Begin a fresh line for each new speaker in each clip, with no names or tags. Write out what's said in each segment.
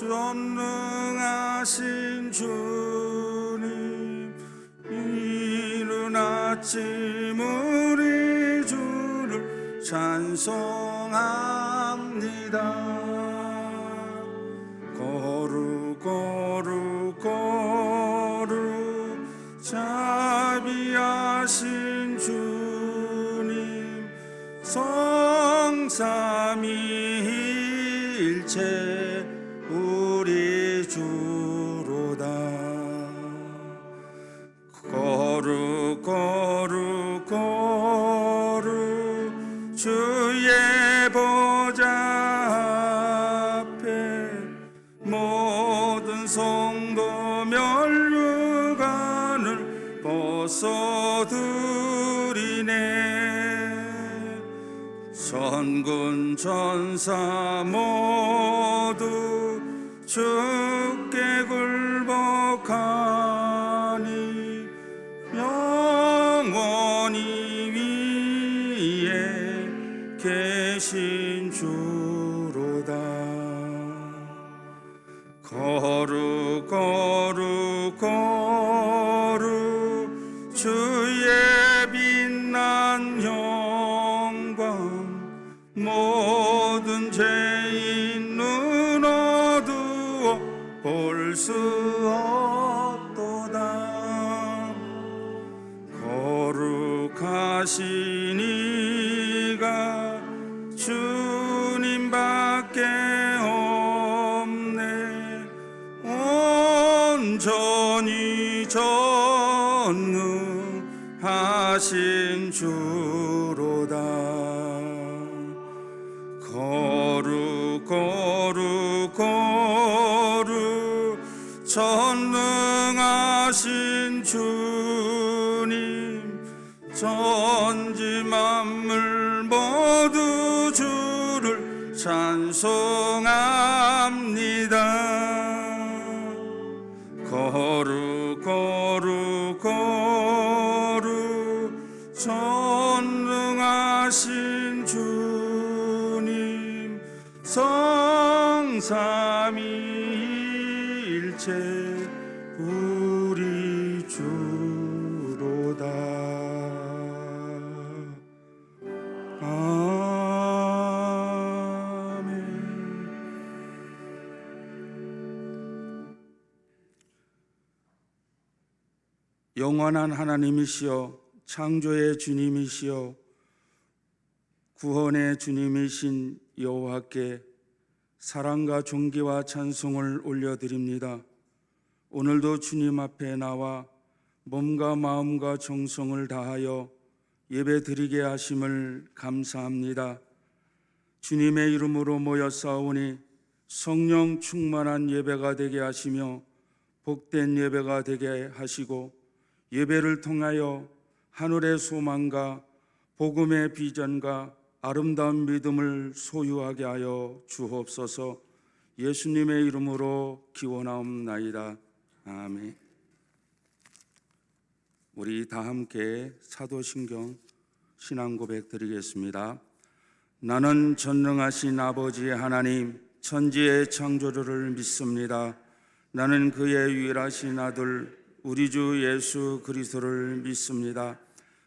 전능하신 주님, 이른 아침 우리 주를 찬송합니다. 거룩 자비하신 주님, 성삼위일체 우리 주로다. 거룩 주의 보좌 앞에 모든 성도 면류관을 벗어드리네. 천군 천사 모두 주께 굴복하니 영원히 위에 계신 주로다. 거룩 주의 빛난 영광, 모든 죄인 눈 어두워 볼 수 없도다. 거룩하신 이가 주님밖에 없네. 온전히 전능하신 주로다. 거룩 전능하신 주님, 천지 만물 모두 주를 찬송합니다. 거룩 전능하신 주님, 성삼위일체 우리 주로다. 아멘. 영원한 하나님이시여, 창조의 주님이시여, 구원의 주님이신 여호와께 사랑과 존귀와 찬송을 올려드립니다. 오늘도 주님 앞에 나와 몸과 마음과 정성을 다하여 예배드리게 하심을 감사합니다. 주님의 이름으로 모여 싸우니 성령 충만한 예배가 되게 하시며 복된 예배가 되게 하시고, 예배를 통하여 하늘의 소망과 복음의 비전과 아름다운 믿음을 소유하게 하여 주옵소서. 예수님의 이름으로 기원하옵나이다. 아멘. 우리 다 함께 사도신경 신앙고백 드리겠습니다. 나는 전능하신 아버지 하나님, 천지의 창조주를 믿습니다. 나는 그의 유일하신 아들 우리 주 예수 그리스도를 믿습니다.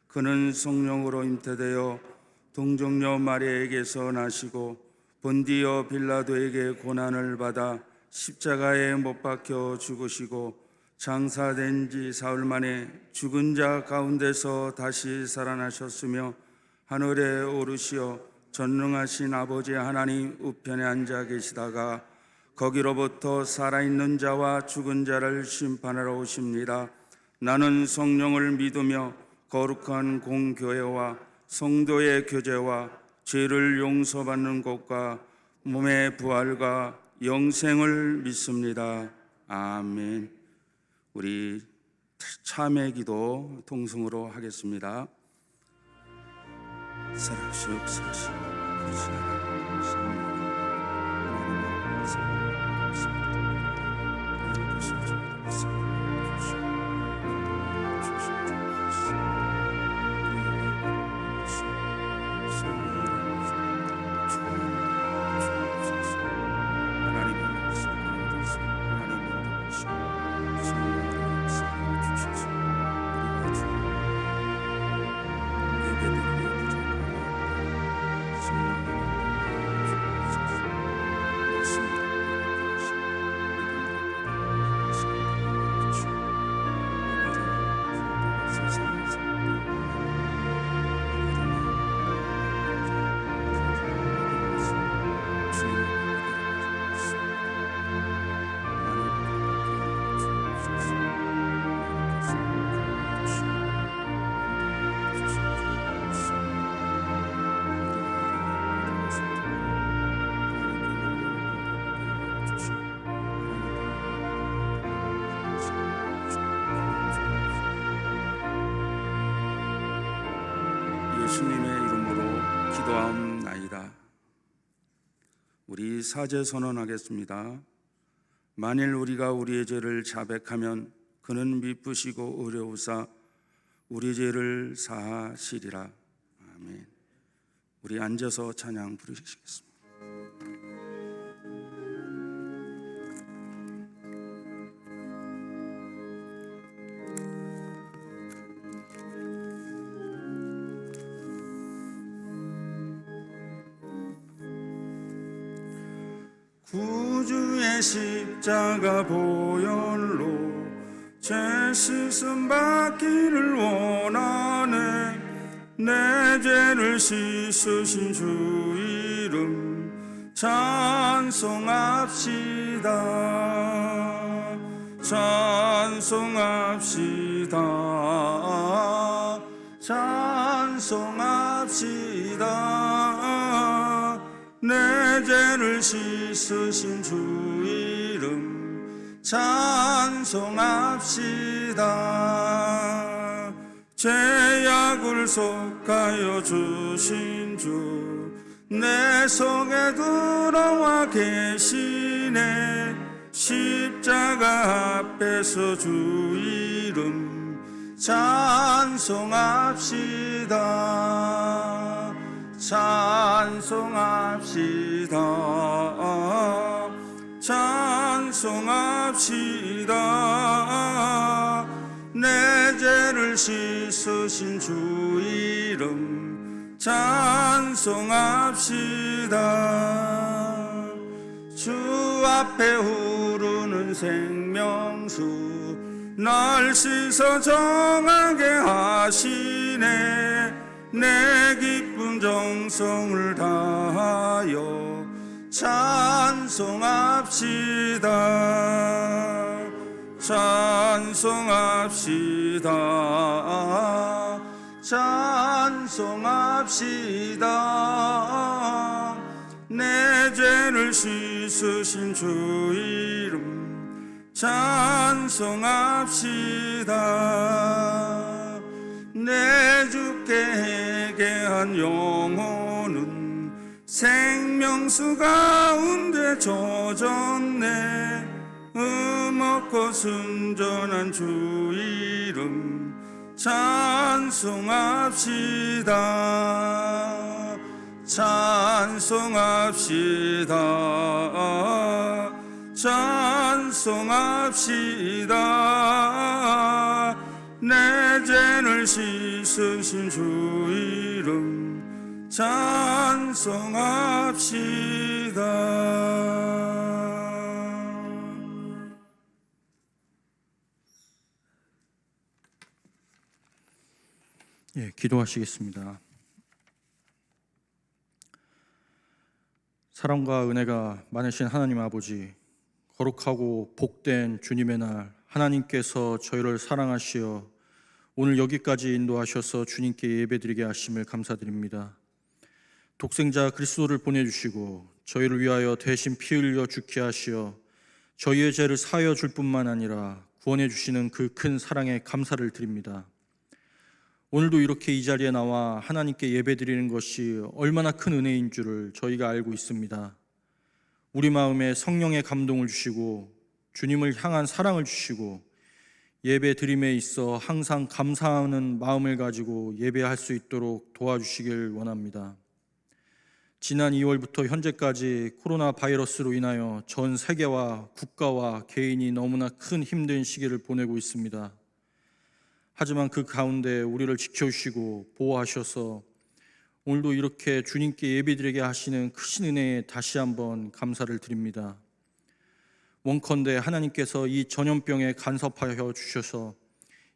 그는 성령으로 잉태되어 동정녀 마리아에게서 나시고 본디오 빌라도에게 고난을 받아 십자가에 못 박혀 죽으시고 장사된 지 사흘 만에 죽은 자 가운데서 다시 살아나셨으며 하늘에 오르시어 전능하신 아버지 하나님 우편에 앉아 계시다가 거기로부터 살아있는 자와 죽은 자를 심판하러 오십니다. 나는 성령을 믿으며 거룩한 공교회와 성도의 교제와 죄를 용서받는 것과 몸의 부활과 영생을 믿습니다. 아멘. 우리 참회 기도 통성으로 하겠습니다. 살아계시고 사시고 그리시 하나님의 말씀 기도하옵나이다. 우리 사죄 선언하겠습니다. 만일 우리가 우리의 죄를 자백하면 그는 미쁘시고 의로우사 우리 죄를 사하시리라. 아멘. 우리 앉아서 찬양 부르시겠습니다. 구주의 십자가 보혈로 죄 씻음 받기를 원하네. 내 죄를 씻으신 주 이름 찬송합시다. 찬송합시다. 찬송합시다. 내 죄를 씻으신 주 이름 찬송합시다. 죄악을 속하여 주신 주 내 속에 들어와 계시네. 십자가 앞에서 주 이름 찬송합시다. 찬송합시다. 찬송합시다. 내 죄를 씻으신 주 이름 찬송합시다. 주 앞에 흐르는 생명수 날 씻어 정하게 하시네. 내 기쁜 정성을 다하여 찬송합시다. 찬송합시다. 찬송합시다. 내 죄를 씻으신 주 이름 찬송합시다. 내 주께 회개한 영혼은 생명수 가운데 젖었네. 없고 순전한 주 이름 찬송합시다. 찬송합시다. 찬송합시다. 내 죄를 씻으신 주 이름 찬송합시다.
기도하시겠습니다. 사랑과 은혜가 많으신 하나님 아버지, 거룩하고 복된 주님의 날, 하나님께서 저희를 사랑하시어 오늘 여기까지 인도하셔서 주님께 예배드리게 하심을 감사드립니다. 독생자 그리스도를 보내주시고 저희를 위하여 대신 피 흘려 죽게 하시어 저희의 죄를 사하여 줄 뿐만 아니라 구원해 주시는 그 큰 사랑에 감사를 드립니다. 오늘도 이렇게 이 자리에 나와 하나님께 예배드리는 것이 얼마나 큰 은혜인 줄을 저희가 알고 있습니다. 우리 마음에 성령의 감동을 주시고 주님을 향한 사랑을 주시고 예배 드림에 있어 항상 감사하는 마음을 가지고 예배할 수 있도록 도와주시길 원합니다. 지난 2월부터 현재까지 코로나 바이러스로 인하여 전 세계와 국가와 개인이 너무나 큰 힘든 시기를 보내고 있습니다. 하지만 그 가운데 우리를 지켜주시고 보호하셔서 오늘도 이렇게 주님께 예배드리게 하시는 크신 은혜에 다시 한번 감사를 드립니다. 원컨대 하나님께서 이 전염병에 간섭하여 주셔서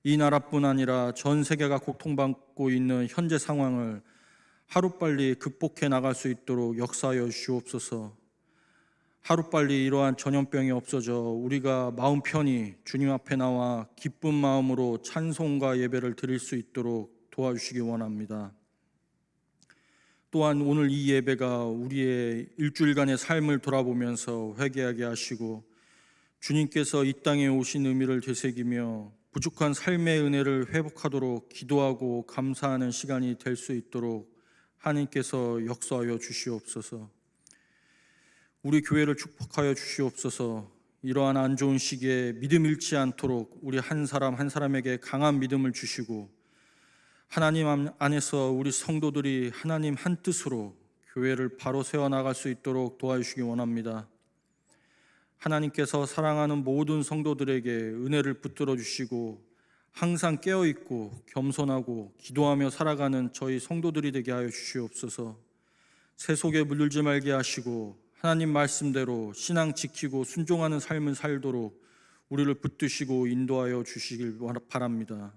이 나라뿐 아니라 전 세계가 고통받고 있는 현재 상황을 하루빨리 극복해 나갈 수 있도록 역사하여 주옵소서. 하루빨리 이러한 전염병이 없어져 우리가 마음 편히 주님 앞에 나와 기쁜 마음으로 찬송과 예배를 드릴 수 있도록 도와주시기 원합니다. 또한 오늘 이 예배가 우리의 일주일간의 삶을 돌아보면서 회개하게 하시고 주님께서 이 땅에 오신 의미를 되새기며 부족한 삶의 은혜를 회복하도록 기도하고 감사하는 시간이 될 수 있도록 하나님께서 역사하여 주시옵소서. 우리 교회를 축복하여 주시옵소서. 이러한 안 좋은 시기에 믿음 잃지 않도록 우리 한 사람 한 사람에게 강한 믿음을 주시고, 하나님 안에서 우리 성도들이 하나님 한 뜻으로 교회를 바로 세워나갈 수 있도록 도와주시기 원합니다. 하나님께서 사랑하는 모든 성도들에게 은혜를 붙들어 주시고, 항상 깨어있고 겸손하고 기도하며 살아가는 저희 성도들이 되게 하여 주시옵소서. 세속에 물들지 말게 하시고, 하나님 말씀대로 신앙 지키고 순종하는 삶을 살도록 우리를 붙드시고 인도하여 주시길 바랍니다.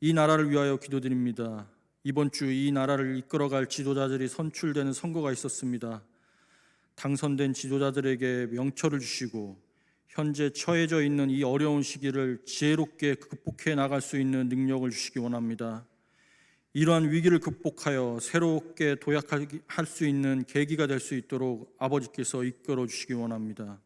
이 나라를 위하여 기도드립니다. 이번 주 이 나라를 이끌어갈 지도자들이 선출되는 선거가 있었습니다. 당선된 지도자들에게 명철을 주시고, 현재 처해져 있는 이 어려운 시기를 지혜롭게 극복해 나갈 수 있는 능력을 주시기 원합니다. 이러한 위기를 극복하여 새롭게 도약할 수 있는 계기가 될 수 있도록 아버지께서 이끌어 주시기 원합니다.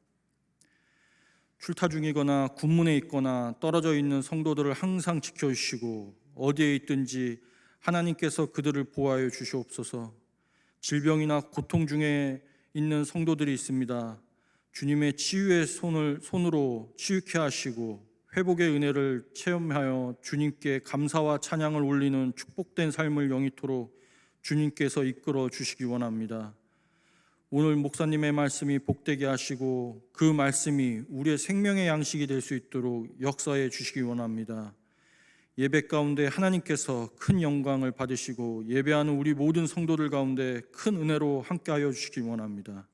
출타 중이거나 군문에 있거나 떨어져 있는 성도들을 항상 지켜주시고, 어디에 있든지 하나님께서 그들을 보호하여 주시옵소서. 질병이나 고통 중에 있는 성도들이 있습니다. 주님의 치유의 손으로 치유케 하시고 회복의 은혜를 체험하여 주님께 감사와 찬양을 올리는 축복된 삶을 영위토록 주님께서 이끌어 주시기 원합니다. 오늘 목사님의 말씀이 복되게 하시고 그 말씀이 우리의 생명의 양식이 될 수 있도록 역사해 주시기 원합니다. 예배 가운데 하나님께서 큰 영광을 받으시고 예배하는 우리 모든 성도들 가운데 큰 은혜로 함께하여 주시기 원합니다.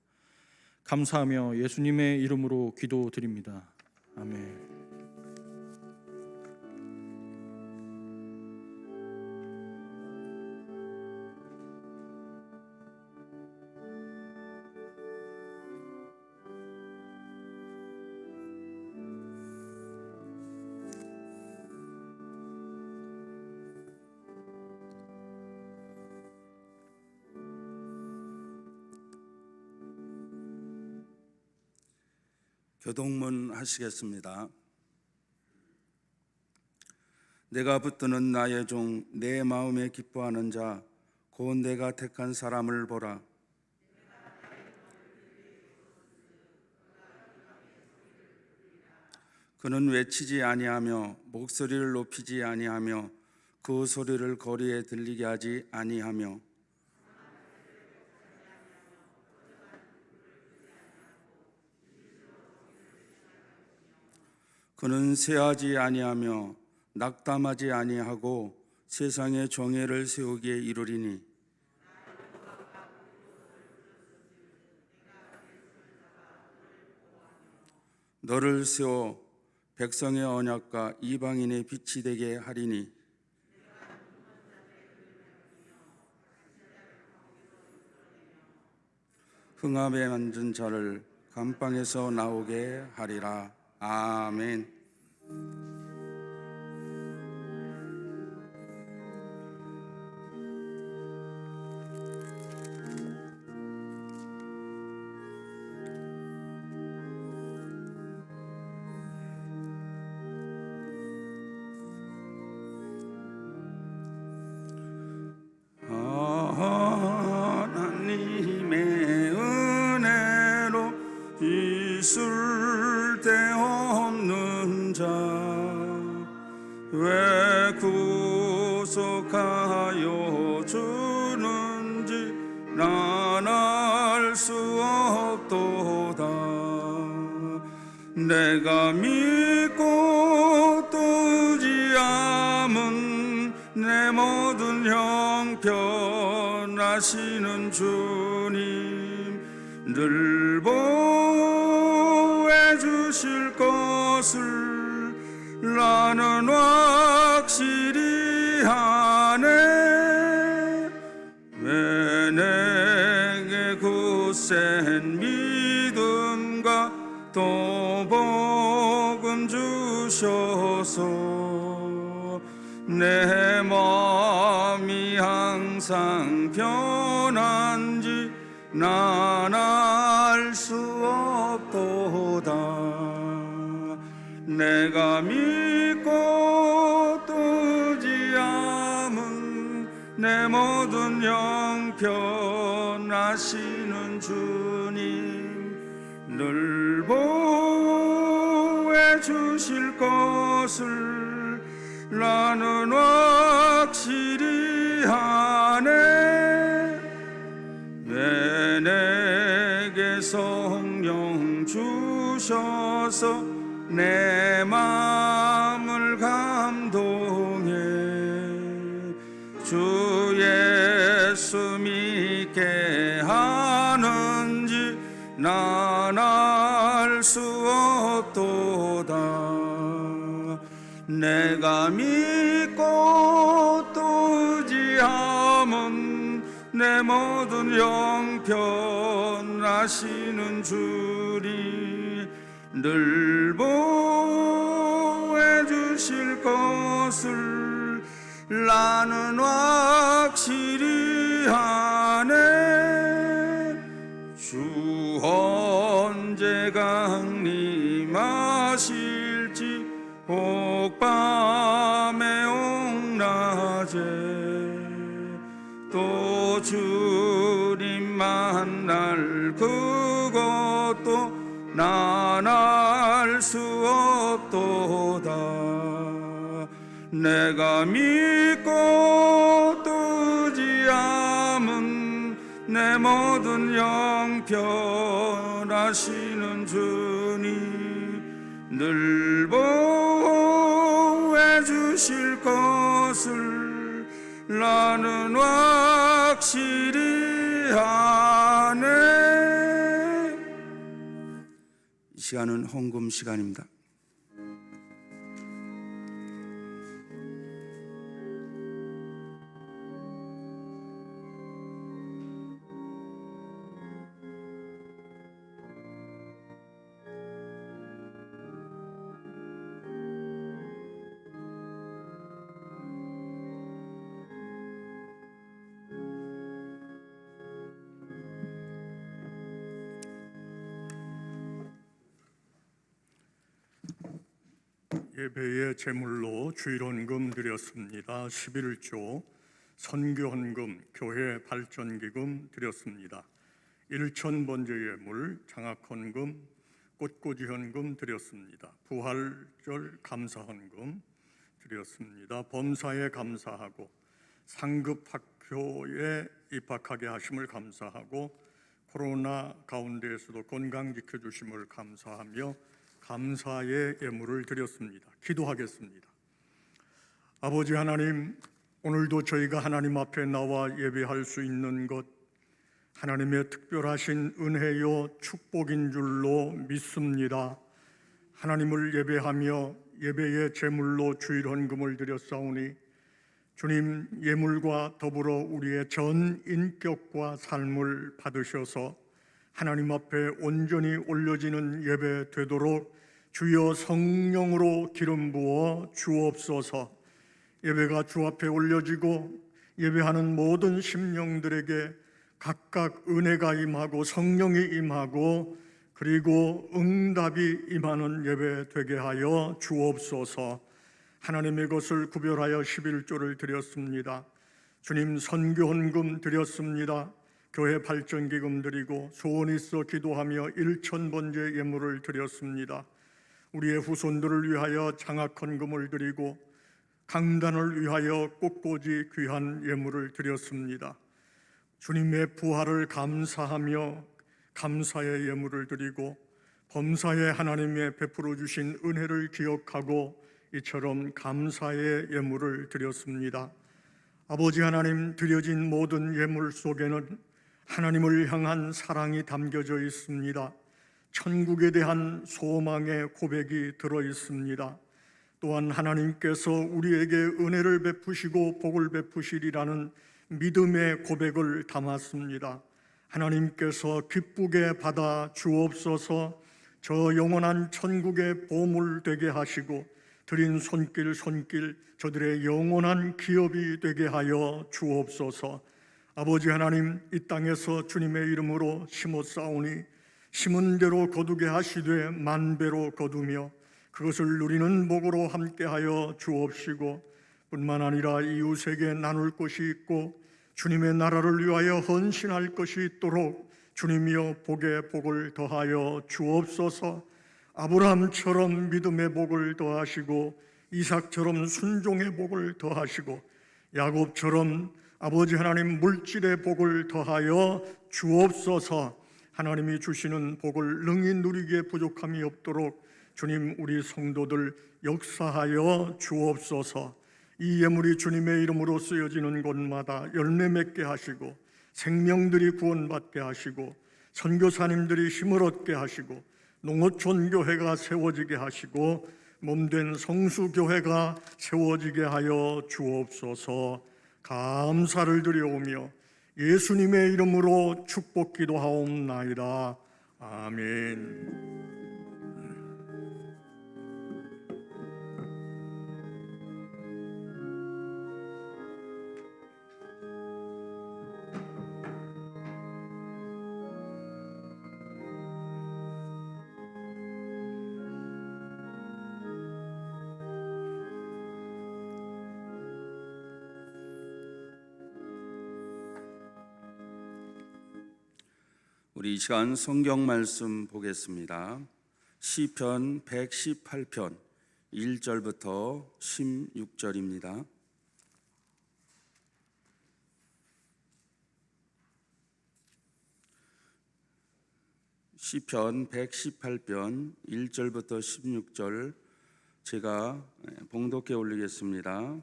감사하며 예수님의 이름으로 기도드립니다. 아멘.
교동문 하시겠습니다. 내가 붙드는 나의 종, 내 마음에 기뻐하는 자, 곧 내가 택한 사람을 보라. 그는 외치지 아니하며 목소리를 높이지 아니하며 그 소리를 거리에 들리게 하지 아니하며 그는 쇠하지 아니하며 낙담하지 아니하고 세상에 정의를 세우기에 이르리니 너를 세워 백성의 언약과 이방인의 빛이 되게 하리니 흥함에 앉은 자를 감방에서 나오게 하리라. 아멘. 하나님의 은혜로 있을 데 없는 자 왜 구속하여 주는지 난 알 수 없도다. 내가 믿고 또 의지함은 내 모든 형편하시는 주님 늘 보호해 주실 것을 나는 확실히 하네. 왜 내게 굳센 믿음과 또 복음 주셔서 내 마음이 항상 편한지 난 알 수 없도다. 내가 믿고 또 의지함은 내 모든 형편하시는 주님 늘 보호해 주실 것을 나는 확실히 아네. 왜 내게 성령 주셔서 내 마음을 감동해 주 예수 믿게 하는지 난 알 수 없도다. 내가 믿고 또 의지함은 내 모든 형편하시는 주님 늘 보호해 주실 것을 나는 확실히 아네. 주 언제 강림하실지 혹밤에 혹낮에 또 주님 만날 그것도 난 알 수 없도다. 내가 믿고 또 의지함은 내 모든 형편하시는 주님 늘 보호해 주실 것을 나는 확실히 아네. 이 시간은 헌금 시간입니다.
예배의 제물로 주일헌금 드렸습니다. 11조 선교헌금, 교회 발전기금 드렸습니다. 1,000번째 예물 장학헌금, 꽃꽂이헌금 드렸습니다. 부활절 감사헌금 드렸습니다. 범사에 감사하고 상급 학교에 입학하게 하심을 감사하고 코로나 가운데에서도 건강 지켜주심을 감사하며 감사의 예물을 드렸습니다. 기도하겠습니다. 아버지 하나님, 오늘도 저희가 하나님 앞에 나와 예배할 수 있는 것 하나님의 특별하신 은혜요 축복인 줄로 믿습니다. 하나님을 예배하며 예배의 제물로 주일헌금을 드렸사오니 주님 예물과 더불어 우리의 전 인격과 삶을 받으셔서 하나님 앞에 온전히 올려지는 예배 되도록 주여 성령으로 기름 부어 주옵소서. 예배가 주 앞에 올려지고 예배하는 모든 심령들에게 각각 은혜가 임하고 성령이 임하고 그리고 응답이 임하는 예배 되게 하여 주옵소서. 하나님의 것을 구별하여 11조를 드렸습니다. 주님 선교헌금 드렸습니다. 교회 발전기금 드리고 소원 있어 기도하며 1,000번째 예물을 드렸습니다. 우리의 후손들을 위하여 장학헌금을 드리고 강단을 위하여 꽃꽂이 귀한 예물을 드렸습니다. 주님의 부활을 감사하며 감사의 예물을 드리고 범사에 하나님의 베풀어 주신 은혜를 기억하고 이처럼 감사의 예물을 드렸습니다. 아버지 하나님, 드려진 모든 예물 속에는 하나님을 향한 사랑이 담겨져 있습니다. 천국에 대한 소망의 고백이 들어 있습니다. 또한 하나님께서 우리에게 은혜를 베푸시고 복을 베푸시리라는 믿음의 고백을 담았습니다. 하나님께서 기쁘게 받아 주옵소서. 저 영원한 천국의 보물 되게 하시고 드린 손길 저들의 영원한 기업이 되게 하여 주옵소서. 아버지 하나님, 이 땅에서 주님의 이름으로 심었사오니 심은 대로 거두게 하시되 만배로 거두며 그것을 누리는 복으로 함께하여 주옵시고 뿐만 아니라 이웃에게 나눌 곳이 있고 주님의 나라를 위하여 헌신할 것이 있도록 주님이여 복에 복을 더하여 주옵소서. 아브라함처럼 믿음의 복을 더하시고 이삭처럼 순종의 복을 더하시고 야곱처럼 아버지 하나님 물질의 복을 더하여 주옵소서. 하나님이 주시는 복을 능히 누리기에 부족함이 없도록 주님 우리 성도들 역사하여 주옵소서. 이 예물이 주님의 이름으로 쓰여지는 곳마다 열매 맺게 하시고 생명들이 구원받게 하시고 선교사님들이 힘을 얻게 하시고 농어촌 교회가 세워지게 하시고 몸된 성수교회가 세워지게 하여 주옵소서. 감사를 드려오며 예수님의 이름으로 축복 기도하옵나이다. 아멘.
우리 이 시간 성경 말씀 보겠습니다. 시편 118편 1절부터 16절입니다. 시편 118편 1절부터 16절 제가 봉독해 올리겠습니다.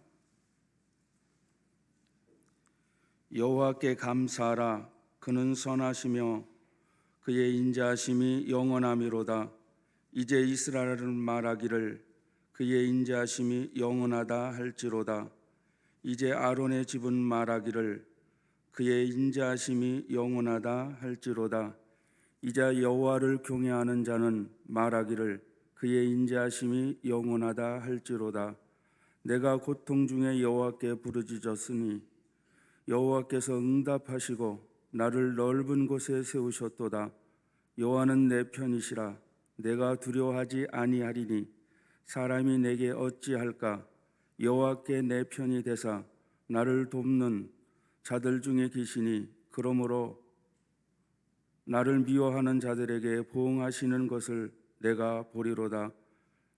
여호와께 감사하라. 그는 선하시며 그의 인자하심이 영원하미로다. 이제 이스라엘은 말하기를 그의 인자하심이 영원하다 할지로다. 이제 아론의 집은 말하기를 그의 인자하심이 영원하다 할지로다. 이제 여호와를 경외하는 자는 말하기를 그의 인자하심이 영원하다 할지로다. 내가 고통 중에 여호와께 부르짖었으니 여호와께서 응답하시고 나를 넓은 곳에 세우셨도다. 여호와는 내 편이시라. 내가 두려워하지 아니하리니 사람이 내게 어찌할까. 여호와께 내 편이 되사 나를 돕는 자들 중에 계시니 그러므로 나를 미워하는 자들에게 보응하시는 것을 내가 보리로다.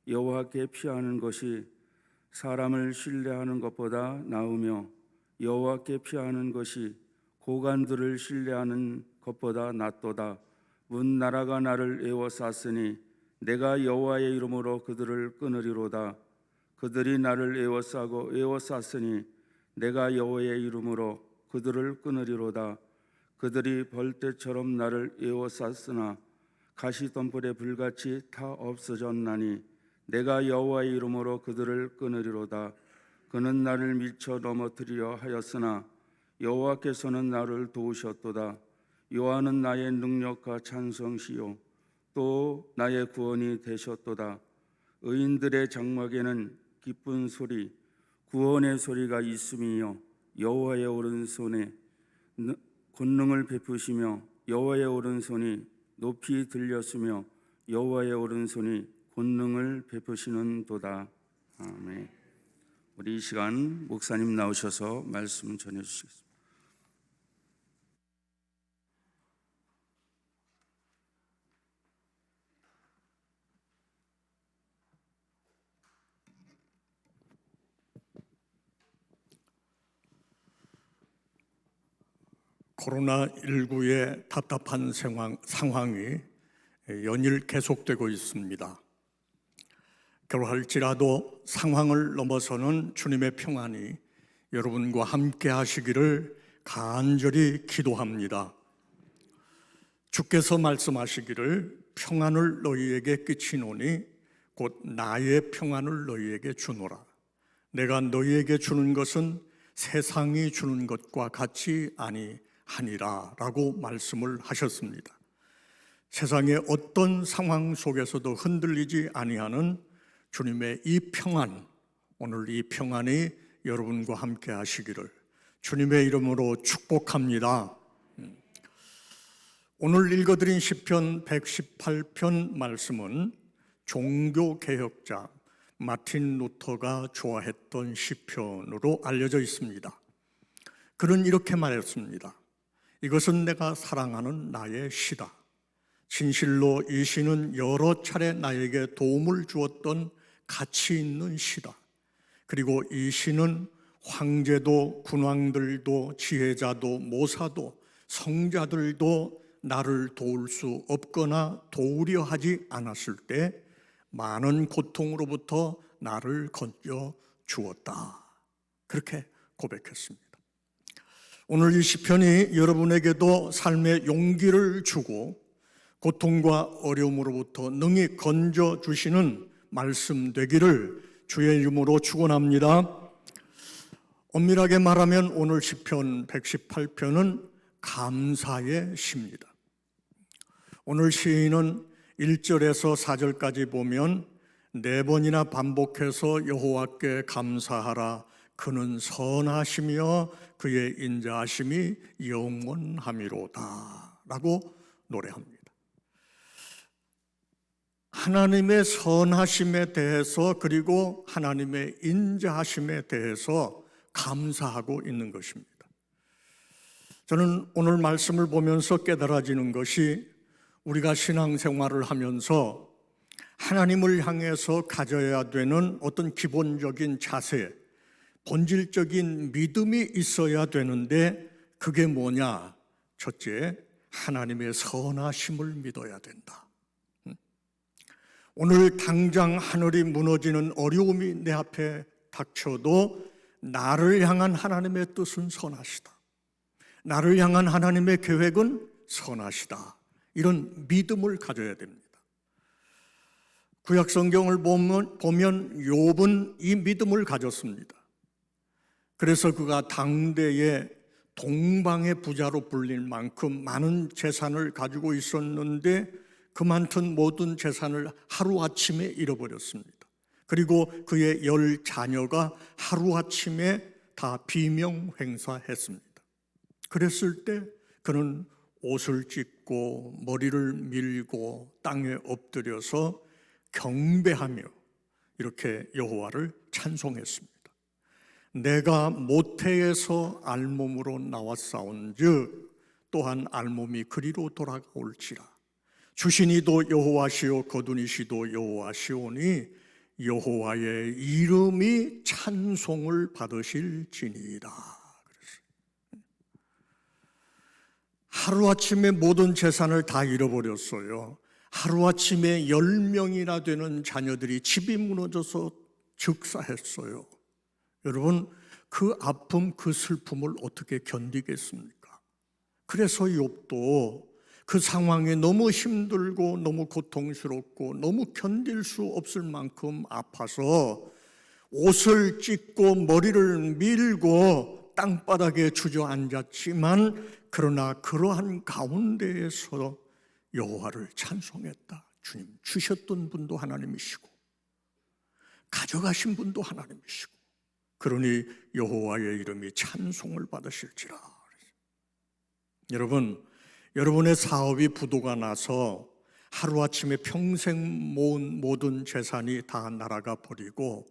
여호와께 피하는 것이 사람을 신뢰하는 것보다 나으며 여호와께 피하는 것이 고관들을 신뢰하는 것보다 낫도다. 문 나라가 나를 에워쌌으니 내가 여호와의 이름으로 그들을 끊으리로다. 그들이 나를 에워쌌으니 내가 여호와의 이름으로 그들을 끊으리로다. 그들이 벌떼처럼 나를 에워쌌으나 가시덤불에 불같이 타 없어졌나니 내가 여호와의 이름으로 그들을 끊으리로다. 그는 나를 밀쳐 넘어뜨리려 하였으나 여호와께서는 나를 도우셨도다. 여호와는 나의 능력과 찬성시요 또 나의 구원이 되셨도다. 의인들의 장막에는 기쁜 소리 구원의 소리가 있음이요 여호와의 오른손에 권능을 베푸시며 여호와의 오른손이 높이 들렸으며 여호와의 오른손이 권능을 베푸시는도다. 아멘. 우리 이 시간 목사님 나오셔서 말씀 전해주시겠습니다.
코로나19의 답답한 상황이 연일 계속되고 있습니다. 그러할지라도 상황을 넘어서는 주님의 평안이 여러분과 함께 하시기를 간절히 기도합니다. 주께서 말씀하시기를 평안을 너희에게 끼치노니 곧 나의 평안을 너희에게 주노라. 내가 너희에게 주는 것은 세상이 주는 것과 같이 아니하니라 라고 말씀을 하셨습니다. 세상의 어떤 상황 속에서도 흔들리지 아니하는 주님의 이 평안, 오늘 이 평안이 여러분과 함께 하시기를 주님의 이름으로 축복합니다. 오늘 읽어드린 시편 118편 말씀은 종교개혁자 마틴 루터가 좋아했던 시편으로 알려져 있습니다. 그는 이렇게 말했습니다. 이것은 내가 사랑하는 나의 시다. 진실로 이 시는 여러 차례 나에게 도움을 주었던 가치 있는 시다. 그리고 이 시는 황제도 군왕들도 지혜자도 모사도 성자들도 나를 도울 수 없거나 도우려 하지 않았을 때 많은 고통으로부터 나를 건져 주었다. 그렇게 고백했습니다. 오늘 이 시편이 여러분에게도 삶의 용기를 주고 고통과 어려움으로부터 능히 건져 주시는 말씀 되기를 주의 이름으로 축원합니다. 엄밀하게 말하면 오늘 시편 118편은 감사의 시입니다. 오늘 시인은 1절에서 4절까지 보면 4번이나 반복해서 여호와께 감사하라. 그는 선하시며 그의 인자하심이 영원함이로다 라고 노래합니다. 하나님의 선하심에 대해서 그리고 하나님의 인자하심에 대해서 감사하고 있는 것입니다. 저는 오늘 말씀을 보면서 깨달아지는 것이 우리가 신앙생활을 하면서 하나님을 향해서 가져야 되는 어떤 기본적인 자세, 본질적인 믿음이 있어야 되는데 그게 뭐냐? 첫째, 하나님의 선하심을 믿어야 된다. 오늘 당장 하늘이 무너지는 어려움이 내 앞에 닥쳐도 나를 향한 하나님의 뜻은 선하시다. 나를 향한 하나님의 계획은 선하시다. 이런 믿음을 가져야 됩니다. 구약 성경을 보면 욥은 이 믿음을 가졌습니다. 그래서 그가 당대의 동방의 부자로 불릴 만큼 많은 재산을 가지고 있었는데 그 많던 모든 재산을 하루아침에 잃어버렸습니다. 그리고 그의 10자녀가 하루아침에 다 비명횡사했습니다. 그랬을 때 그는 옷을 찢고 머리를 밀고 땅에 엎드려서 경배하며 이렇게 여호와를 찬송했습니다. 내가 모태에서 알몸으로 나왔사온즉 또한 알몸이 그리로 돌아올지라. 주신이도 여호와시오 거두니시도 여호와시오니 여호와의 이름이 찬송을 받으실지니이다. 하루아침에 모든 재산을 다 잃어버렸어요. 하루아침에 10명이나 되는 자녀들이 집이 무너져서 즉사했어요. 여러분, 그 아픔, 그 슬픔을 어떻게 견디겠습니까? 그래서 욥도 그 상황이 너무 힘들고 너무 고통스럽고 너무 견딜 수 없을 만큼 아파서 옷을 찢고 머리를 밀고 땅바닥에 주저앉았지만 그러나 그러한 가운데에서 여호와를 찬송했다. 주님, 주셨던 분도 하나님이시고 가져가신 분도 하나님이시고 그러니 여호와의 이름이 찬송을 받으실지라. 여러분, 여러분의 사업이 부도가 나서 하루아침에 평생 모은 모든 재산이 다 날아가 버리고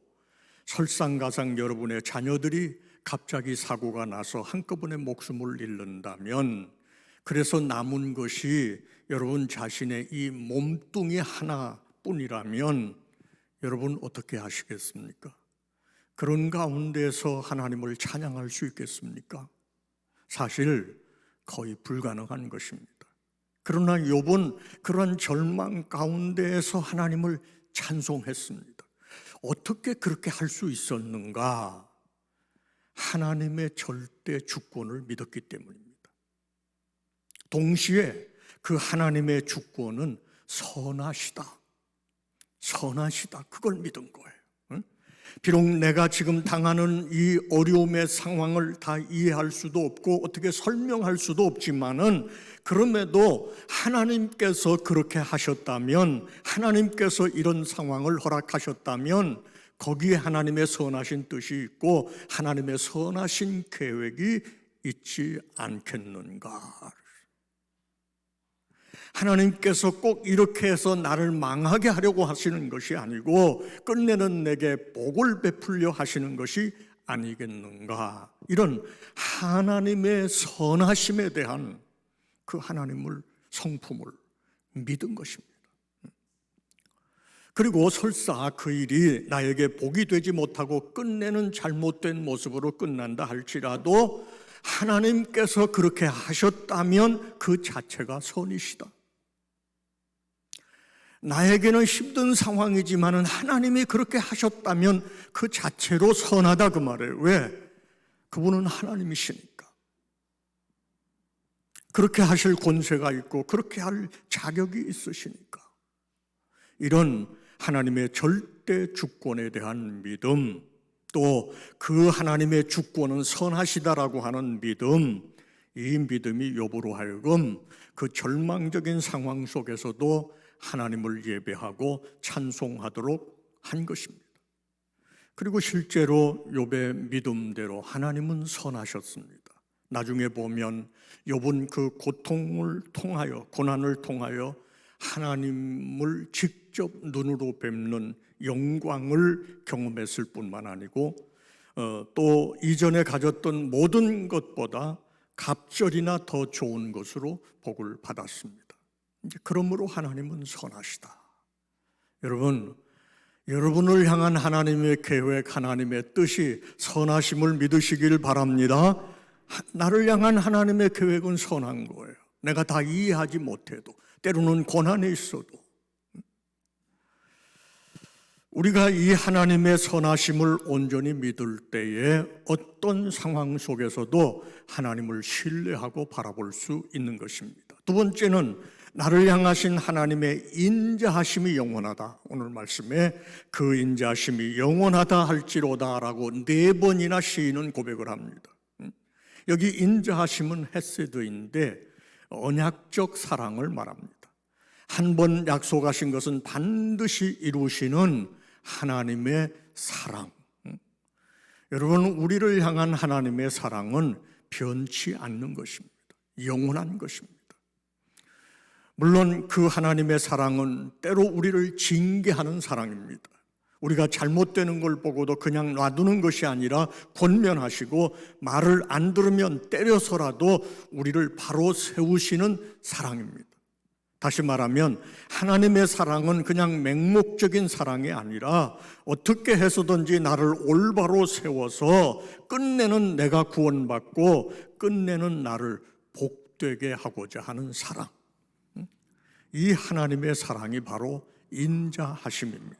설상가상 여러분의 자녀들이 갑자기 사고가 나서 한꺼번에 목숨을 잃는다면 그래서 남은 것이 여러분 자신의 이 몸뚱이 하나뿐이라면 여러분 어떻게 하시겠습니까? 그런 가운데서 하나님을 찬양할 수 있겠습니까? 사실 거의 불가능한 것입니다. 그러나 욥은 그런 절망 가운데에서 하나님을 찬송했습니다. 어떻게 그렇게 할 수 있었는가? 하나님의 절대 주권을 믿었기 때문입니다. 동시에 그 하나님의 주권은 선하시다. 선하시다. 그걸 믿은 거예요. 비록 내가 지금 당하는 이 어려움의 상황을 다 이해할 수도 없고 어떻게 설명할 수도 없지만은 그럼에도 하나님께서 그렇게 하셨다면, 하나님께서 이런 상황을 허락하셨다면 거기에 하나님의 선하신 뜻이 있고 하나님의 선하신 계획이 있지 않겠는가? 하나님께서 꼭 이렇게 해서 나를 망하게 하려고 하시는 것이 아니고 끝내는 내게 복을 베풀려 하시는 것이 아니겠는가? 이런 하나님의 선하심에 대한 그 하나님을, 성품을 믿은 것입니다. 그리고 설사 그 일이 나에게 복이 되지 못하고 끝내는 잘못된 모습으로 끝난다 할지라도 하나님께서 그렇게 하셨다면 그 자체가 선이시다. 나에게는 힘든 상황이지만 하나님이 그렇게 하셨다면 그 자체로 선하다 그 말이에요. 왜? 그분은 하나님이시니까. 그렇게 하실 권세가 있고 그렇게 할 자격이 있으시니까. 이런 하나님의 절대 주권에 대한 믿음, 또 그 하나님의 주권은 선하시다라고 하는 믿음, 이 믿음이 욥으로 하여금 그 절망적인 상황 속에서도 하나님을 예배하고 찬송하도록 한 것입니다. 그리고 실제로 욥의 믿음대로 하나님은 선하셨습니다. 나중에 보면 욥은 그 고통을 통하여, 고난을 통하여 하나님을 직접 눈으로 뵙는 영광을 경험했을 뿐만 아니고 또 이전에 가졌던 모든 것보다 갑절이나 더 좋은 것으로 복을 받았습니다. 그러므로 하나님은 선하시다. 여러분, 여러분을 향한 하나님의 계획, 하나님의 뜻이 선하심을 믿으시길 바랍니다. 나를 향한 하나님의 계획은 선한 거예요. 내가 다 이해하지 못해도, 때로는 고난에 있어도 우리가 이 하나님의 선하심을 온전히 믿을 때에 어떤 상황 속에서도 하나님을 신뢰하고 바라볼 수 있는 것입니다. 두 번째는 나를 향하신 하나님의 인자하심이 영원하다. 오늘 말씀에 그 인자하심이 영원하다 할지로다 라고 4번이나 시인은 고백을 합니다. 여기 인자하심은 헤세드인데 언약적 사랑을 말합니다. 한 번 약속하신 것은 반드시 이루시는 하나님의 사랑. 여러분, 우리를 향한 하나님의 사랑은 변치 않는 것입니다. 영원한 것입니다. 물론 그 하나님의 사랑은 때로 우리를 징계하는 사랑입니다. 우리가 잘못되는 걸 보고도 그냥 놔두는 것이 아니라 권면하시고 말을 안 들으면 때려서라도 우리를 바로 세우시는 사랑입니다. 다시 말하면 하나님의 사랑은 그냥 맹목적인 사랑이 아니라 어떻게 해서든지 나를 올바로 세워서 끝내는 내가 구원받고 끝내는 나를 복되게 하고자 하는 사랑. 이 하나님의 사랑이 바로 인자하심입니다.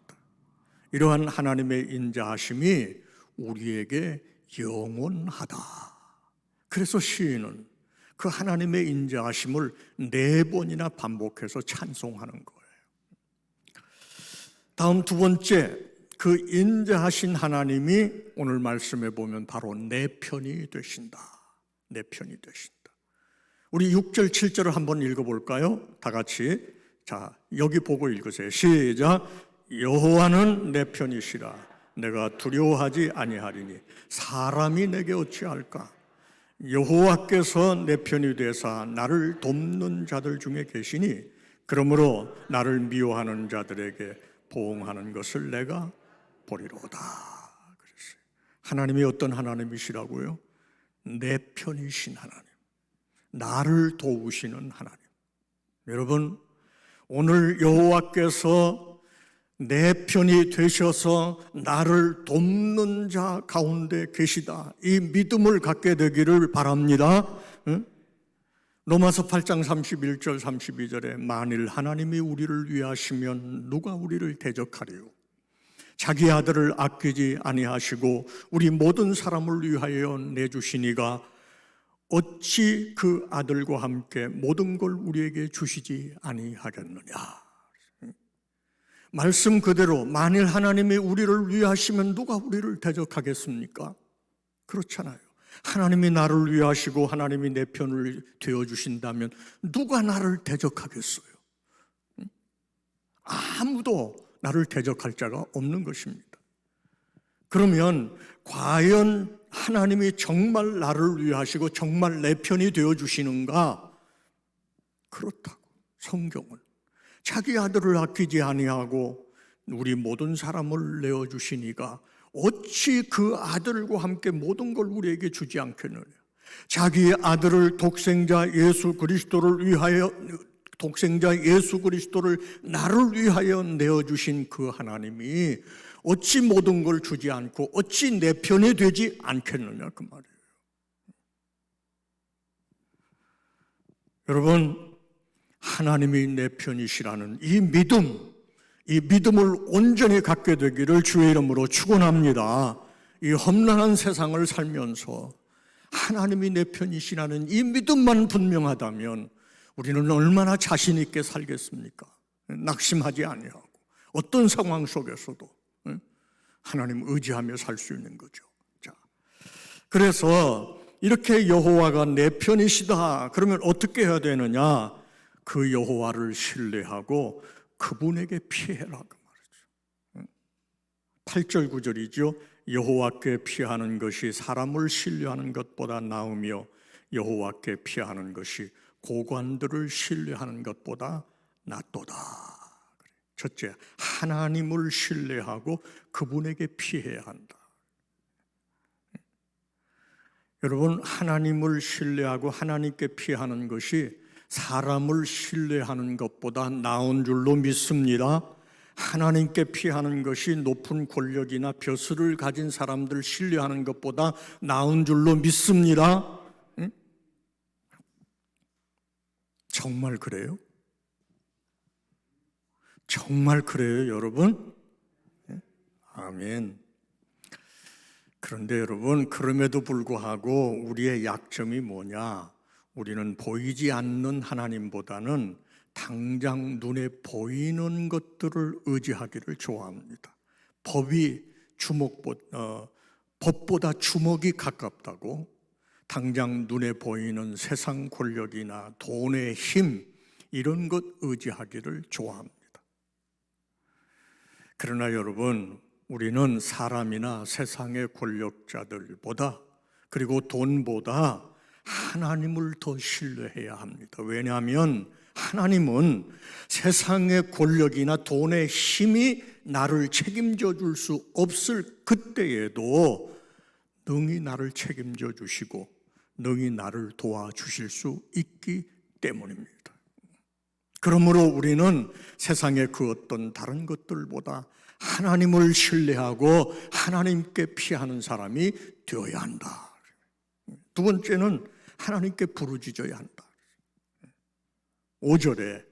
이러한 하나님의 인자하심이 우리에게 영원하다. 그래서 시인은 그 하나님의 인자하심을 4번이나 반복해서 찬송하는 거예요. 다음 두 번째, 그 인자하신 하나님이 오늘 말씀에 보면 바로 내 편이 되신다. 내 편이 되신다. 우리 6절, 7절을 한번 읽어볼까요? 다 같이. 자, 여기 보고 읽으세요. 시작. 여호와는 내 편이시라. 내가 두려워하지 아니하리니 사람이 내게 어찌할까? 여호와께서 내 편이 되사 나를 돕는 자들 중에 계시니 그러므로 나를 미워하는 자들에게 보응하는 것을 내가 보리로다. 그랬어요. 하나님이 어떤 하나님이시라고요? 내 편이신 하나님, 나를 도우시는 하나님. 여러분, 오늘 여호와께서 내 편이 되셔서 나를 돕는 자 가운데 계시다. 이 믿음을 갖게 되기를 바랍니다. 로마서 8장 31절 32절에 만일 하나님이 우리를 위하시면 누가 우리를 대적하리요? 자기 아들을 아끼지 아니하시고 우리 모든 사람을 위하여 내주시니가 어찌 그 아들과 함께 모든 걸 우리에게 주시지 아니하겠느냐. 말씀 그대로 만일 하나님이 우리를 위하시면 누가 우리를 대적하겠습니까? 그렇잖아요. 하나님이 나를 위하시고 하나님이 내 편을 되어주신다면 누가 나를 대적하겠어요? 아무도 나를 대적할 자가 없는 것입니다. 그러면 과연 하나님이 정말 나를 위하시고 정말 내 편이 되어주시는가? 그렇다고 성경은 자기 아들을 아끼지 아니하고 우리 모든 사람을 내어주시니가 어찌 그 아들과 함께 모든 걸 우리에게 주지 않겠느냐. 자기의 아들을 독생자 예수 그리스도를 위하여, 독생자 예수 그리스도를 나를 위하여 내어주신 그 하나님이 어찌 모든 걸 주지 않고 어찌 내 편이 되지 않겠느냐 그 말이에요. 여러분, 하나님이 내 편이시라는 이 믿음을 온전히 갖게 되기를 주의 이름으로 축원합니다. 이 험난한 세상을 살면서 하나님이 내 편이시라는 이 믿음만 분명하다면 우리는 얼마나 자신 있게 살겠습니까? 낙심하지 아니하고 어떤 상황 속에서도 하나님 의지하며 살 수 있는 거죠. 자, 그래서 이렇게 여호와가 내 편이시다. 그러면 어떻게 해야 되느냐? 그 여호와를 신뢰하고 그분에게 피해라 그 말이죠. 8절 9절이죠. 여호와께 피하는 것이 사람을 신뢰하는 것보다 나으며 여호와께 피하는 것이 고관들을 신뢰하는 것보다 낫도다. 첫째, 하나님을 신뢰하고 그분에게 피해야 한다. 여러분, 하나님을 신뢰하고 하나님께 피하는 것이 사람을 신뢰하는 것보다 나은 줄로 믿습니다. 하나님께 피하는 것이 높은 권력이나 벼슬을 가진 사람들 신뢰하는 것보다 나은 줄로 믿습니다. 응? 정말 그래요? 정말 그래요, 여러분? 아멘. 그런데 여러분, 그럼에도 불구하고 우리의 약점이 뭐냐? 우리는 보이지 않는 하나님보다는 당장 눈에 보이는 것들을 의지하기를 좋아합니다. 법보다 주먹이 가깝다고 당장 눈에 보이는 세상 권력이나 돈의 힘 이런 것 의지하기를 좋아합니다. 그러나 여러분, 우리는 사람이나 세상의 권력자들보다 그리고 돈보다 하나님을 더 신뢰해야 합니다. 왜냐하면 하나님은 세상의 권력이나 돈의 힘이 나를 책임져 줄 수 없을 그때에도 능히 나를 책임져 주시고 능히 나를 도와주실 수 있기 때문입니다. 그러므로 우리는 세상의 그 어떤 다른 것들보다 하나님을 신뢰하고 하나님께 피하는 사람이 되어야 한다. 두 번째는 하나님께 부르짖어야 한다. 5절에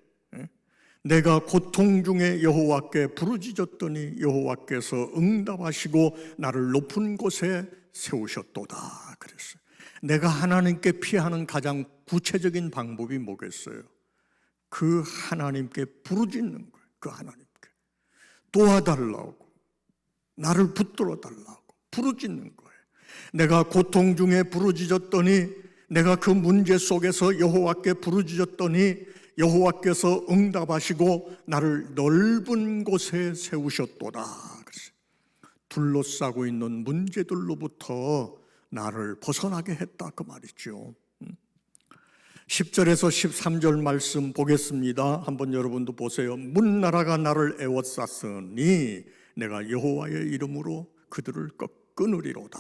내가 고통 중에 여호와께 부르짖었더니 여호와께서 응답하시고 나를 높은 곳에 세우셨도다 그랬어요. 내가 하나님께 피하는 가장 구체적인 방법이 뭐겠어요? 그 하나님께 부르짖는 거예요. 그 하나님께 도와달라고, 나를 붙들어 달라고 부르짖는 거예요. 내가 고통 중에 부르짖었더니, 내가 그 문제 속에서 여호와께 부르짖었더니 여호와께서 응답하시고 나를 넓은 곳에 세우셨도다. 둘러싸고 있는 문제들로부터 나를 벗어나게 했다 그 말이죠. 10절에서 13절 말씀 보겠습니다. 한번 여러분도 보세요. 문나라가 나를 애워쌌으니 내가 여호와의 이름으로 그들을 끊으리로다.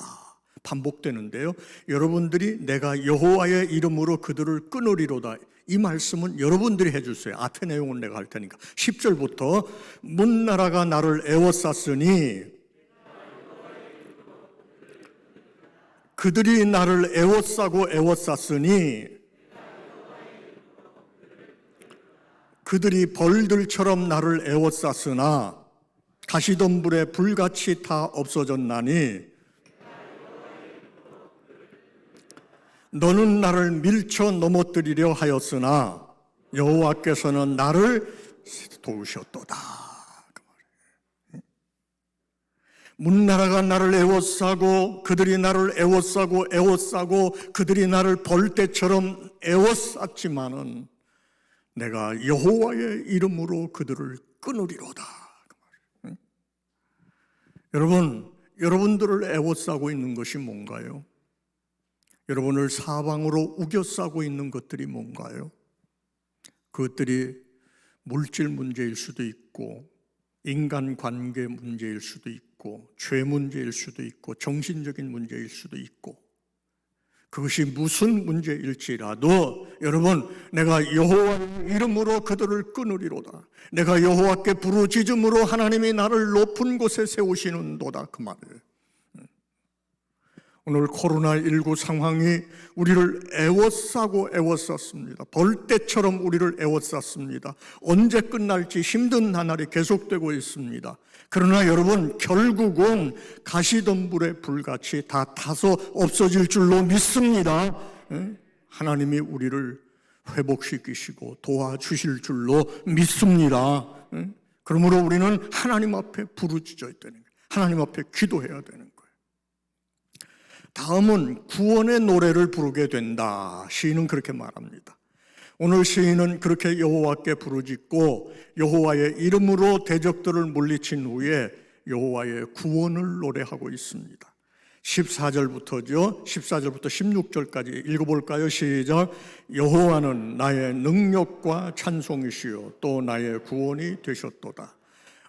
반복되는데요. 여러분들이 내가 여호와의 이름으로 그들을 끊으리로다. 이 말씀은 여러분들이 해주세요. 앞에 내용은 내가 할 테니까. 10절부터 문나라가 나를 애워쌌으니 그들이 나를 애워쌌으니 그들이 벌들처럼 나를 애워쌌으나 가시덤불에 불같이 다 없어졌나니 너는 나를 밀쳐 넘어뜨리려 하였으나 여호와께서는 나를 도우셨도다. 문나라가 나를 애워싸고 그들이 나를 애워싸고 그들이 나를 벌떼처럼 애워쌌지만은 내가 여호와의 이름으로 그들을 끊으리로다. 여러분, 여러분들을 애워싸고 있는 것이 뭔가요? 여러분을 사방으로 우겨싸고 있는 것들이 뭔가요? 그것들이 물질 문제일 수도 있고 인간관계 문제일 수도 있고 죄 문제일 수도 있고 정신적인 문제일 수도 있고 그것이 무슨 문제일지라도 여러분 내가 여호와의 이름으로 그들을 끊으리로다. 내가 여호와께 부르짖음으로 하나님이 나를 높은 곳에 세우시는도다 그 말을. 오늘 코로나19 상황이 우리를 애워쌌습니다. 벌떼처럼 우리를 애워쌌습니다. 언제 끝날지 힘든 나날이 계속되고 있습니다. 그러나 여러분 결국은 가시덤불의 불같이 다 타서 없어질 줄로 믿습니다. 하나님이 우리를 회복시키시고 도와주실 줄로 믿습니다. 그러므로 우리는 하나님 앞에 부르짖어야 되는 거예요. 하나님 앞에 기도해야 되는 거예요. 다음은 구원의 노래를 부르게 된다. 시인은 그렇게 말합니다. 오늘 시인은 그렇게 여호와께 부르짖고 여호와의 이름으로 대적들을 물리친 후에 여호와의 구원을 노래하고 있습니다. 14절부터죠. 14절부터 16절까지 읽어볼까요? 시작. 여호와는 나의 능력과 찬송이시요 또 나의 구원이 되셨도다.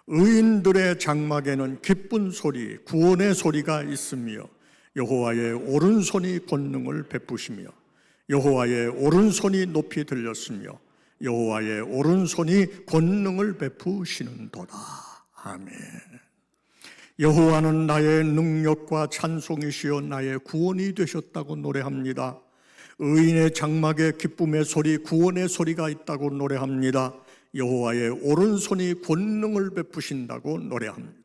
의인들의 장막에는 기쁜 소리, 구원의 소리가 있으며 여호와의 오른손이 권능을 베푸시며 여호와의 오른손이 높이 들렸으며 여호와의 오른손이 권능을 베푸시는도다. 아멘. 여호와는 나의 능력과 찬송이시여 나의 구원이 되셨다고 노래합니다. 의인의 장막에 기쁨의 소리, 구원의 소리가 있다고 노래합니다. 여호와의 오른손이 권능을 베푸신다고 노래합니다.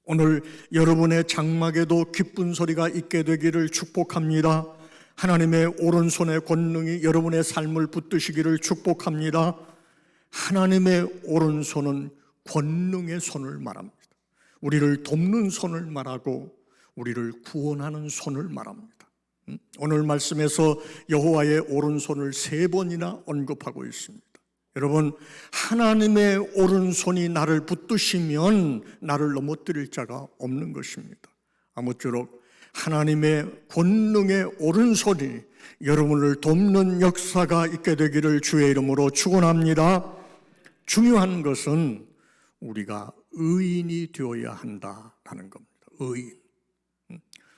오늘 여러분의 장막에도 기쁜 소리가 있게 되기를 축복합니다. 하나님의 오른손의 권능이 여러분의 삶을 붙드시기를 축복합니다. 하나님의 오른손은 권능의 손을 말합니다. 우리를 돕는 손을 말하고 우리를 구원하는 손을 말합니다. 오늘 말씀에서 여호와의 오른손을 3번이나 언급하고 있습니다. 여러분, 하나님의 오른손이 나를 붙드시면 나를 넘어뜨릴 자가 없는 것입니다. 아무쪼록 하나님의 권능의 오른손이 여러분을 돕는 역사가 있게 되기를 주의 이름으로 축원합니다. 중요한 것은 우리가 의인이 되어야 한다라는 겁니다. 의인.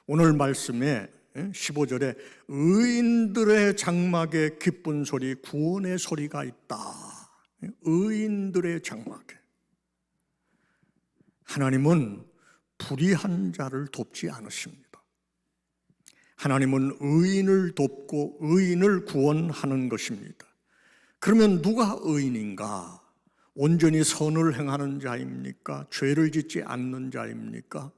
오늘 말씀에 15절에 의인들의 장막에 기쁜 소리, 구원의 소리가 있다. 의인들의 장막에. 하나님은 불의한 자를 돕지 않으십니다. 하나님은 의인을 돕고 의인을 구원하는 것입니다. 그러면 누가 의인인가? 온전히 선을 행하는 자입니까? 죄를 짓지 않는 자입니까?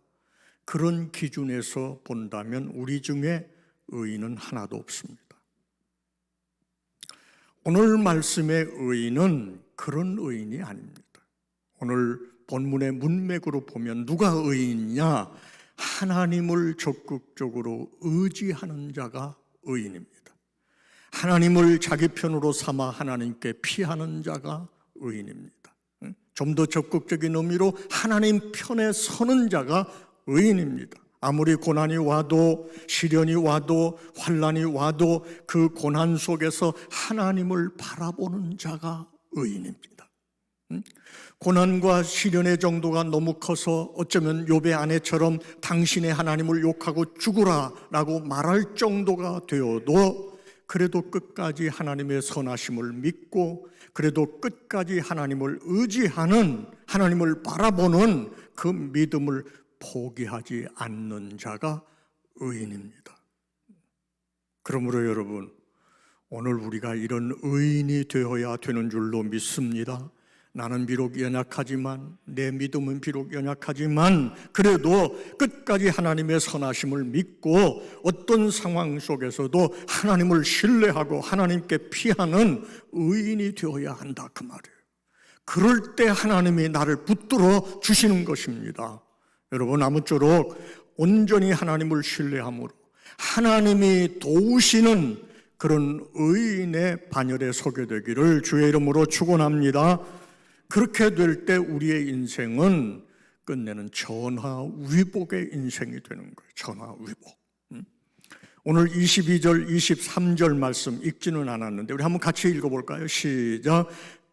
그런 기준에서 본다면 우리 중에 의인은 하나도 없습니다. 오늘 말씀의 의인은 그런 의인이 아닙니다. 오늘 본문의 문맥으로 보면 누가 의인이냐? 하나님을 적극적으로 의지하는 자가 의인입니다. 하나님을 자기 편으로 삼아 하나님께 피하는 자가 의인입니다. 좀 더 적극적인 의미로 하나님 편에 서는 자가 의인입니다. 아무리 고난이 와도 시련이 와도 환난이 와도 그 고난 속에서 하나님을 바라보는 자가 의인입니다. 고난과 시련의 정도가 너무 커서 어쩌면 욥의 아내처럼 당신의 하나님을 욕하고 죽으라 라고 말할 정도가 되어도 그래도 끝까지 하나님의 선하심을 믿고 그래도 끝까지 하나님을 의지하는, 하나님을 바라보는 그 믿음을 포기하지 않는 자가 의인입니다. 그러므로 여러분, 오늘 우리가 이런 의인이 되어야 되는 줄로 믿습니다. 나는 비록 연약하지만, 내 믿음은 비록 연약하지만 그래도 끝까지 하나님의 선하심을 믿고 어떤 상황 속에서도 하나님을 신뢰하고 하나님께 피하는 의인이 되어야 한다 그 말이에요. 그럴 때 하나님이 나를 붙들어 주시는 것입니다. 여러분, 아무쪼록 온전히 하나님을 신뢰함으로 하나님이 도우시는 그런 의인의 반열에 서게 되기를 주의 이름으로 축원합니다. 그렇게 될 때 우리의 인생은 끝내는 전화위복의 인생이 되는 거예요. 전화위복. 오늘 22절, 23절 말씀 읽지는 않았는데 우리 한번 같이 읽어볼까요? 시작.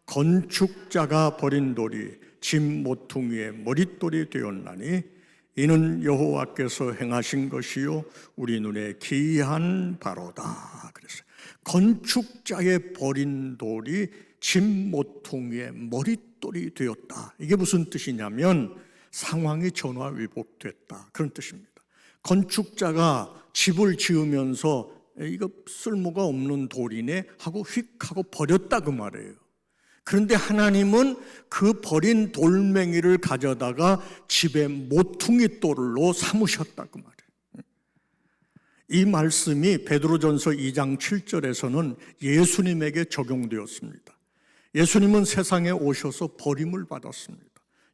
건축자가 버린 돌이 짐 모퉁이의 머릿돌이 되었나니 이는 여호와께서 행하신 것이요 우리 눈에 기이한 바로다. 그래서 건축자의 버린 돌이 짐 모퉁이의 머릿돌이 되었다. 이게 무슨 뜻이냐면 상황이 전화위복됐다, 그런 뜻입니다. 건축자가 집을 지으면서 이거 쓸모가 없는 돌이네 하고 휙 하고 버렸다 그 말이에요. 그런데 하나님은 그 버린 돌멩이를 가져다가 집의 모퉁이 돌로 삼으셨다 그 말이에요. 이 말씀이 베드로전서 2장 7절에서는 예수님에게 적용되었습니다. 예수님은 세상에 오셔서 버림을 받았습니다.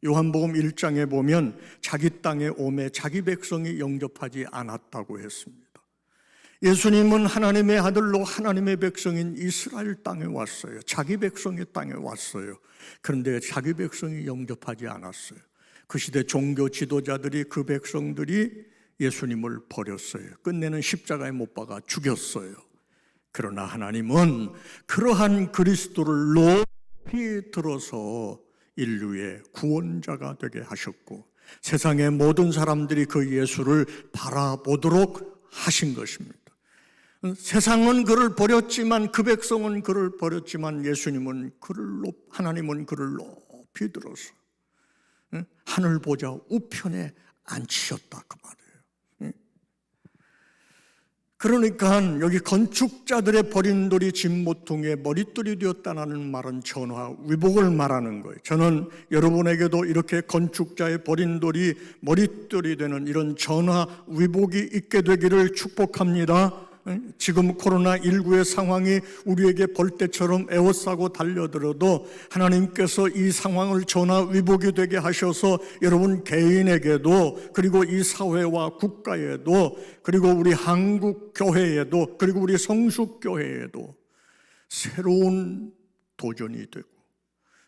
요한복음 1장에 보면 자기 땅에 오매 자기 백성이 영접하지 않았다고 했습니다. 예수님은 하나님의 아들로 하나님의 백성인 이스라엘 땅에 왔어요. 자기 백성의 땅에 왔어요. 그런데 자기 백성이 영접하지 않았어요. 그 시대 종교 지도자들이 그 백성들이 예수님을 버렸어요. 끝내는 십자가에 못 박아 죽였어요. 그러나 하나님은 그러한 그리스도를 높이 들어서 인류의 구원자가 되게 하셨고 세상의 모든 사람들이 그 예수를 바라보도록 하신 것입니다. 세상은 그를 버렸지만 그 백성은 그를 버렸지만 예수님은 하나님은 그를 높이 들어서 하늘 보좌 우편에 앉히셨다 그 말이에요. 그러니까 여기 건축자들의 버린 돌이 짐 모퉁이의 머릿돌이 되었다는 말은 전화위복을 말하는 거예요. 저는 여러분에게도 이렇게 건축자의 버린 돌이 머릿돌이 되는 이런 전화위복이 있게 되기를 축복합니다. 지금 코로나19의 상황이 우리에게 벌떼처럼 에워싸고 달려들어도 하나님께서 이 상황을 전화위복이 되게 하셔서 여러분 개인에게도 그리고 이 사회와 국가에도 그리고 우리 한국 교회에도 그리고 우리 성숙교회에도 새로운 도전이 되고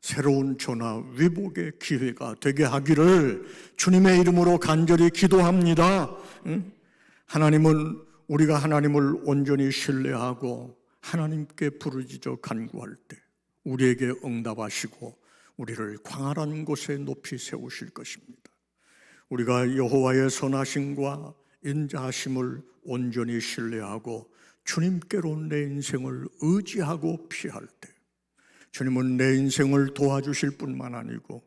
새로운 전화위복의 기회가 되게 하기를 주님의 이름으로 간절히 기도합니다. 하나님은 우리가 하나님을 온전히 신뢰하고 하나님께 부르짖어 간구할 때 우리에게 응답하시고 우리를 광활한 곳에 높이 세우실 것입니다. 우리가 여호와의 선하심과 인자하심을 온전히 신뢰하고 주님께로 내 인생을 의지하고 피할 때 주님은 내 인생을 도와주실 뿐만 아니고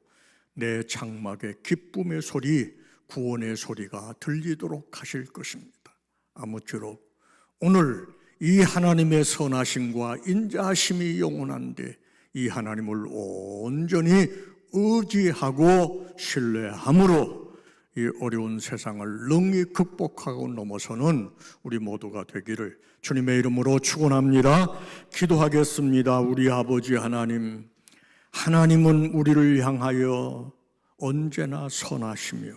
내 장막에 기쁨의 소리, 구원의 소리가 들리도록 하실 것입니다. 아무쪼록 오늘 이 하나님의 선하심과 인자하심이 영원한데 이 하나님을 온전히 의지하고 신뢰함으로 이 어려운 세상을 능히 극복하고 넘어서는 우리 모두가 되기를 주님의 이름으로 축원합니다. 기도하겠습니다. 우리 아버지 하나님, 하나님은 우리를 향하여 언제나 선하시며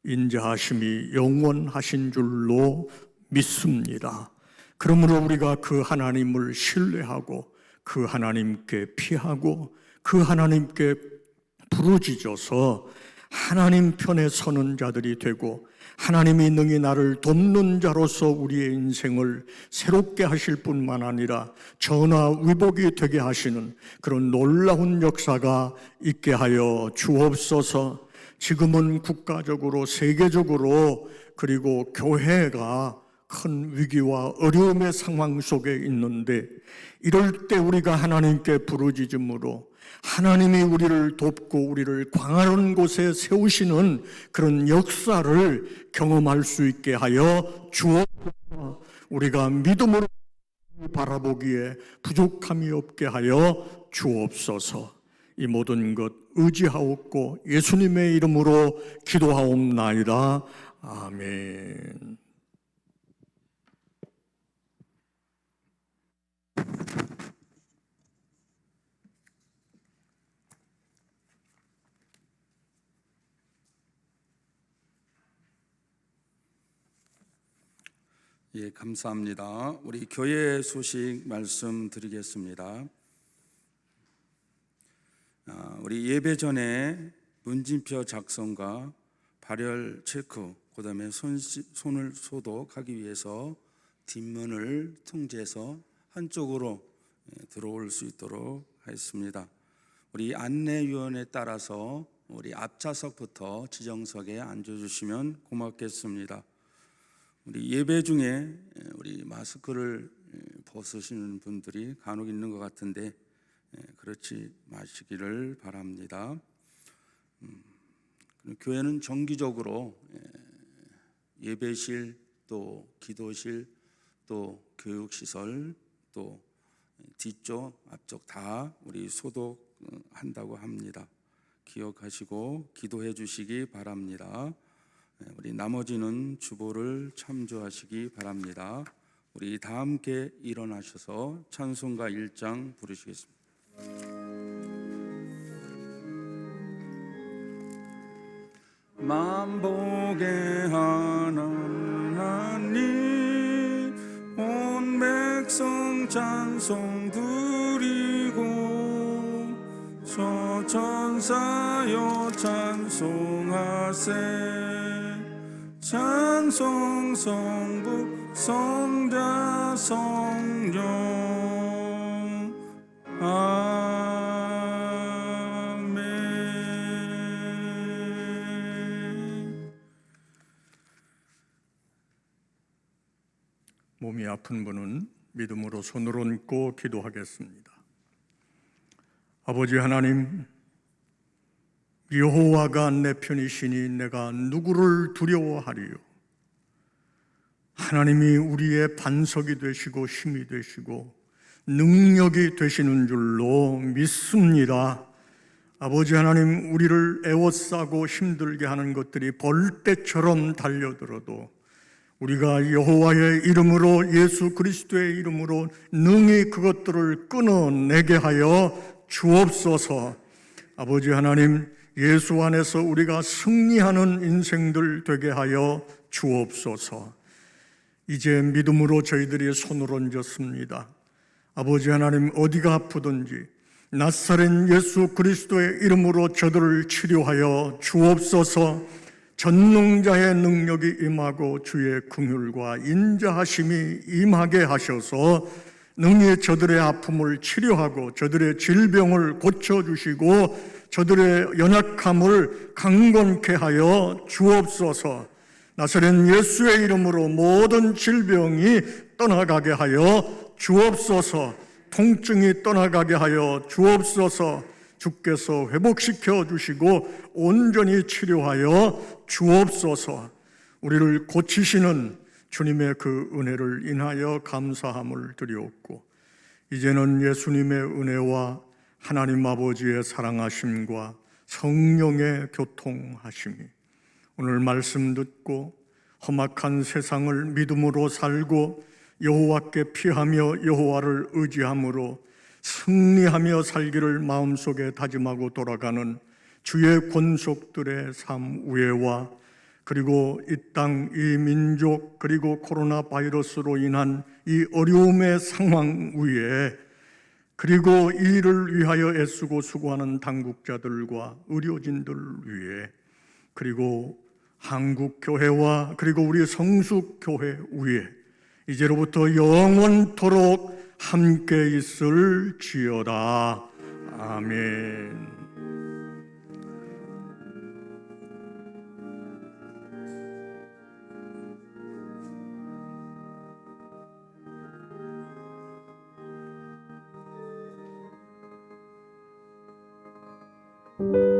인자하심이 영원하신 줄로 믿습니다. 그러므로 우리가 그 하나님을 신뢰하고 그 하나님께 피하고 그 하나님께 부르짖어서 하나님 편에 서는 자들이 되고 하나님이 능히 나를 돕는 자로서 우리의 인생을 새롭게 하실 뿐만 아니라 전화위복이 되게 하시는 그런 놀라운 역사가 있게 하여 주옵소서. 지금은 국가적으로 세계적으로 그리고 교회가 큰 위기와 어려움의 상황 속에 있는데 이럴 때 우리가 하나님께 부르짖음으로 하나님이 우리를 돕고 우리를 광활한 곳에 세우시는 그런 역사를 경험할 수 있게 하여 주옵소서. 우리가 믿음으로 바라보기에 부족함이 없게 하여 주옵소서. 이 모든 것 의지하옵고 예수님의 이름으로 기도하옵나이다. 아멘.
예, 감사합니다. 우리 교회 소식 말씀드리겠습니다. 우리 예배 전에 문진표 작성과 발열 체크, 그다음에 손을 소독하기 위해서 뒷문을 통제해서 한쪽으로 들어올 수 있도록 하였습니다. 우리 안내위원에 따라서 우리 앞좌석부터 지정석에 앉아주시면 고맙겠습니다. 우리 예배 중에 우리 마스크를 벗으시는 분들이 간혹 있는 것 같은데 그렇지 마시기를 바랍니다. 교회는 정기적으로 예배실, 또 기도실, 또 교육시설, 또 뒤쪽, 앞쪽 다 우리 소독한다고 합니다. 기억하시고 기도해 주시기 바랍니다. 우리 나머지는 주보를 참조하시기 바랍니다. 우리 다 함께 일어나셔서 찬송가 1장 부르시겠습니다. 만복의 하나님 온 백성 찬송 드리고 저 천사여 찬송하세 찬송 성부 성자 성령 아멘.
몸이 아픈 분은 믿음으로 손을 얹고 기도하겠습니다. 아버지 하나님, 여호와가 내 편이시니 내가 누구를 두려워하리요. 하나님이 우리의 반석이 되시고 힘이 되시고 능력이 되시는 줄로 믿습니다. 아버지 하나님, 우리를 애워싸고 힘들게 하는 것들이 벌떼처럼 달려들어도 우리가 여호와의 이름으로, 예수 그리스도의 이름으로 능히 그것들을 끊어내게 하여 주옵소서. 아버지 하나님, 예수 안에서 우리가 승리하는 인생들 되게 하여 주옵소서. 이제 믿음으로 저희들이 손을 얹었습니다. 아버지 하나님, 어디가 아프든지 나사렛 예수 그리스도의 이름으로 저들을 치료하여 주옵소서. 전능자의 능력이 임하고 주의 긍휼과 인자하심이 임하게 하셔서 능히 저들의 아픔을 치료하고 저들의 질병을 고쳐주시고 저들의 연약함을 강건케 하여 주옵소서. 나사렛 예수의 이름으로 모든 질병이 떠나가게 하여 주옵소서. 통증이 떠나가게 하여 주옵소서. 주께서 회복시켜 주시고 온전히 치료하여 주옵소서. 우리를 고치시는 주님의 그 은혜를 인하여 감사함을 드리옵고, 이제는 예수님의 은혜와 하나님 아버지의 사랑하심과 성령의 교통하심이 오늘 말씀 듣고 험악한 세상을 믿음으로 살고 여호와께 피하며 여호와를 의지함으로 승리하며 살기를 마음속에 다짐하고 돌아가는 주의 권속들의 삶 위에와 그리고 이 땅, 이 민족, 그리고 코로나 바이러스로 인한 이 어려움의 상황 위에, 그리고 이 일을 위하여 애쓰고 수고하는 당국자들과 의료진들 위에, 그리고 한국 교회와 그리고 우리 성숙 교회 위에 이제로부터 영원토록 함께 있을지어다. 아멘.
thank you